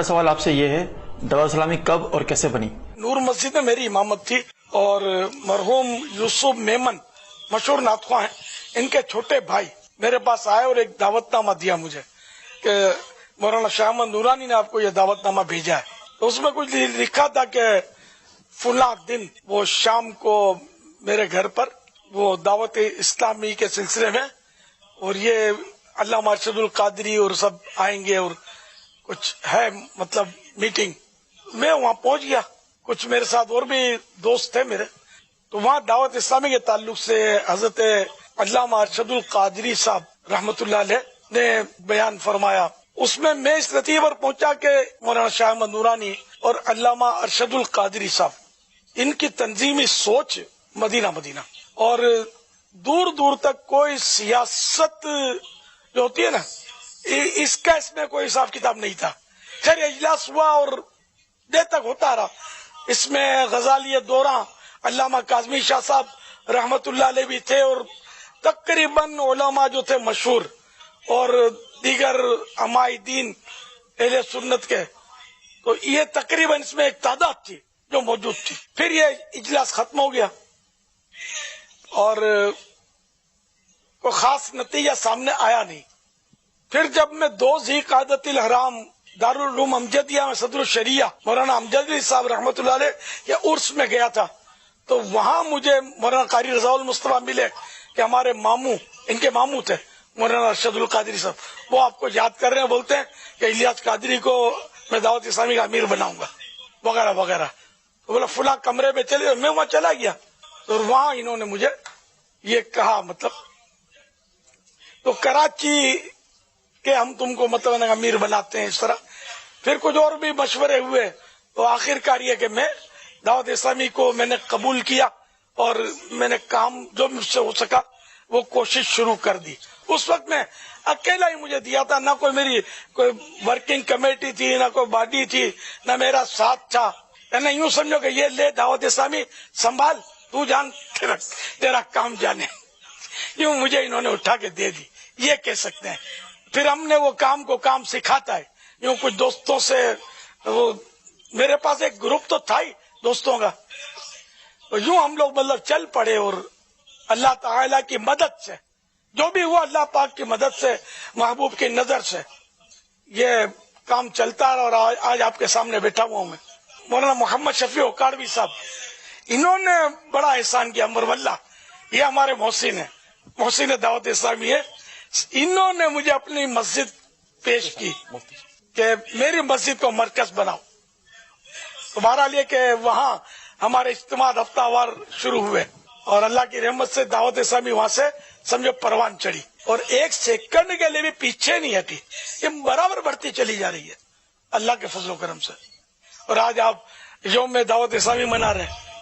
سوال آپ سے یہ ہے، دعوت اسلامی کب اور کیسے بنی؟ نور مسجد میں میری امامت تھی اور مرحوم یوسف میمن مشہور نعت خواہ ہیں، ان کے چھوٹے بھائی میرے پاس آئے اور ایک دعوت نامہ دیا مجھے کہ مولانا شاہ احمد نورانی نے آپ کو یہ دعوت نامہ بھیجا ہے. تو اس میں کچھ لکھا تھا کہ فلاں دن وہ شام کو میرے گھر پر وہ دعوت اسلامی کے سلسلے میں اور یہ علامہ ارشد القادری اور سب آئیں گے اور کچھ ہے مطلب میٹنگ. میں وہاں پہنچ گیا، کچھ میرے ساتھ اور بھی دوست تھے میرے، تو وہاں دعوت اسلامی کے تعلق سے حضرت علامہ ارشد القادری صاحب رحمت اللہ علیہ نے بیان فرمایا. اس میں اس نتیجے پر پہنچا کہ مولانا شاہ احمد نورانی اور علامہ ارشد القادری صاحب ان کی تنظیمی سوچ مدینہ اور دور دور تک کوئی سیاست جو ہوتی ہے نا، اس کا اس میں کوئی حساب کتاب نہیں تھا. خیر اجلاس ہوا اور دیر تک ہوتا رہا. اس میں غزالی دوراں علامہ کاظمی شاہ صاحب رحمت اللہ علیہ بھی تھے اور تقریباً علماء جو تھے مشہور اور دیگر عمائدین اہل سنت کے، تو یہ تقریباً اس میں ایک تعداد تھی جو موجود تھی. پھر یہ اجلاس ختم ہو گیا اور کوئی خاص نتیجہ سامنے آیا نہیں. پھر جب میں 2 ذی قعدۃ الحرام دارالعلوم امجدیہ میں صدر الشریعہ مولانا امجد علی صاحب رحمۃ اللہ علیہ کے عرس میں گیا تھا، تو وہاں مجھے مولانا قاری رضا المصطفیٰ ملے کہ ہمارے ماموں، ان کے ماموں تھے مولانا ارشد القادری صاحب، وہ آپ کو یاد کر رہے ہیں، بولتے ہیں کہ الیاس قادری کو میں دعوت اسلامی کا امیر بناؤں گا وغیرہ وغیرہ. تو بولا فلاں کمرے میں چلے، میں وہاں چلا گیا اور وہاں انہوں نے مجھے یہ کہا مطلب تو کراچی کہ ہم تم کو مطلب امیر بناتے ہیں اس طرح. پھر کچھ اور بھی مشورے ہوئے تو آخر کار یہ کہ میں دعوت اسلامی کو میں نے قبول کیا اور میں نے کام جو مجھ سے ہو سکا وہ کوشش شروع کر دی. اس وقت میں اکیلا ہی مجھے دیا تھا، نہ کوئی میری کوئی ورکنگ کمیٹی تھی، نہ کوئی باڈی تھی، نہ میرا ساتھ تھا. یعنی یوں سمجھو کہ یہ لے دعوت اسلامی سنبھال، تو جان تیرا کام جانے. یوں مجھے انہوں نے اٹھا کے دے دی، یہ کہہ سکتے ہیں. پھر ہم نے وہ کام کو کام سکھاتا ہے. یوں کچھ دوستوں سے وہ میرے پاس ایک گروپ تو تھا ہی دوستوں کا، تو یوں ہم لوگ مطلب چل پڑے اور اللہ تعالی کی مدد سے جو بھی ہوا، اللہ پاک کی مدد سے، محبوب کی نظر سے یہ کام چلتا رہا. اور آج آپ کے سامنے بیٹھا ہوا ہوں میں. مولانا محمد شفیع اوکاڑوی صاحب، انہوں نے بڑا احسان کیا. مرولہ یہ ہمارے محسن ہیں، محسن دعوت اسلامی ہے. انہوں نے مجھے اپنی مسجد پیش کی کہ میری مسجد کو مرکز بناؤ. تو بہرحال یہ کہ وہاں ہمارے اجتماع ہفتہ وار شروع ہوئے اور اللہ کی رحمت سے دعوت اسلامی وہاں سے سمجھو پروان چڑھی اور 1 سیکنڈ کے لیے بھی پیچھے نہیں ہٹی. یہ برابر بڑھتی چلی جا رہی ہے اللہ کے فضل و کرم سے. اور آج آپ یوم دعوت اسلامی منا رہے ہیں.